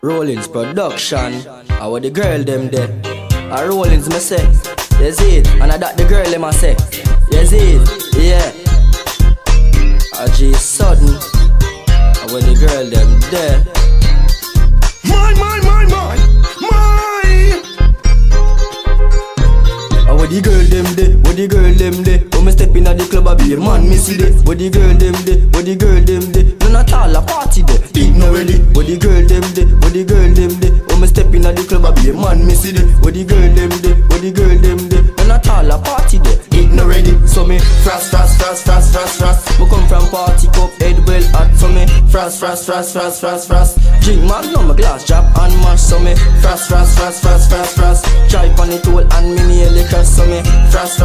Roolings production. I want the girl them there. A Roolings me say, yes it. And I that the girl them I say, yes it. Yeah. A G sudden. I want the girl them there. My. I want the girl them there. What the girl them there? When me step in at the club, I be a man me see there. What the girl them there? What the girl them there? None at all a party there. Eat no ready. What the girl them there? What the girl them there? When me step in at the club, I be a man me see there. What the girl them there? What the girl them there? None at all a party there. Eat no ready. So me frost. Me come from party cup head well hot. So me frost. Drink magnum a glass drop and mash. So me frost. Try on it all and mini liquor. So me frost.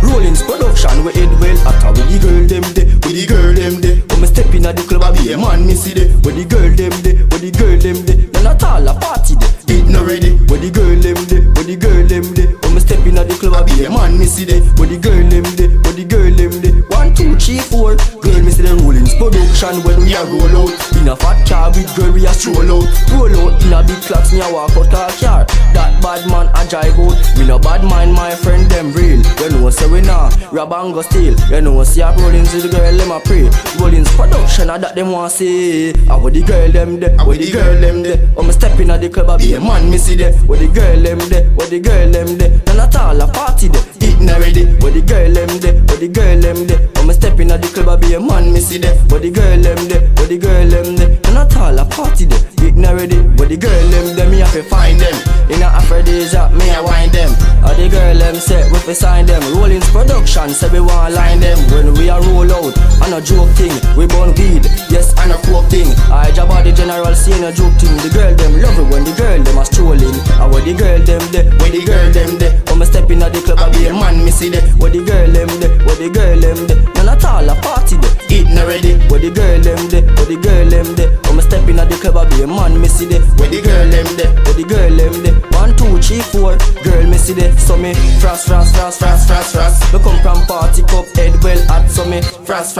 Roolings production we head well hot. With the girl them there, with the girl them there. When me step in at the club, I be a man me see there. With the girl them there, with the girl them there. None at all a party there. Eat no ready. With the girl them there, with the girl them there. When me step in at the club, I be a man me see there. With the girl them there, with the girl them there. 1, 2, 3, 4. Girl me see the Roolings production when we a roll out. In a fat car with girl we a stroll out. Roll out in a big clocks, me a walk out a car. That bad man a drive out. Me no bad mind, my friend them real. You know say we nah rob and go steal. You know see a Roolings with the girl them a pray. Roolings production a that them want see. I with the girl them there, I with the girl them there. When me step in at the club, I be a man me see there. With the girl them there, with the girl them there. None at all a party there. Eating already. With the girl them there, with the girl them there. When me step in at the club, I be a man me see there. With the girl them there, with the girl them there. None at all a party there. Eating already. With the girl them there, me have to find them. In a aphrodisiac, me a wind them. Or the girl them say we fi sign them. Roolings production say we want line them. When we a roll out, and a joke thing. We burn weed, yes, and a coke thing. I job at the general scene a joke thing. The girl them love it when the girl them a strolling. I with the girl them there, with the girl them there. When me step in at the club, I be a man me see there. With the girl them there, with the girl them there. None at all a party there. Eating already. With the girl them there, with the girl them there. When me step in at the club, I be a man me see there. With the girl them there, with the girl them there. 1, 2, 3, 4. Girl me see there. So me frost. Me come from party cup head well hot. So me frost.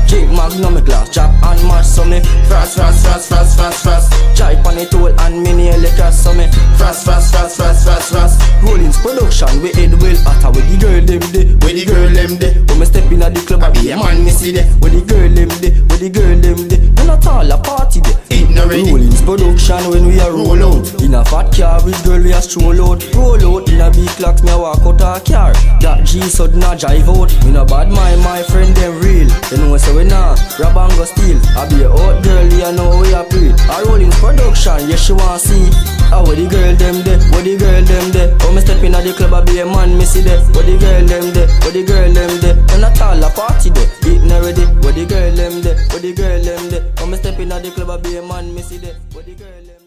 Drink magnum a glass drop and mash. So me frost. Try on it all and mini liquor. So me frost. Roolings production we head well hot. With the girl them there, with the girl them there. When me step in at the club, I be a man me see there. With the girl them there, with the girl them there. None at all a party there. Eating already. Roolings production when we a roll out. In a fat car with girl we a stroll out. Roll out in a big clocks, me a walk out a car. That G sudden a drive out. Me no bad mind, my friend them real. You know say we nah rob and go steal. I be a hot girl, you know we a pre. A Roolings production, yes she want see. I with the girl them there, with the girl them there. When me step in at the club, I be a man me see there. With the girl them there, with the girl them there. And at all a party there, eating already. With the girl them there, with the girl them there. When me step in at the club, I be a man me see there. With the girl them.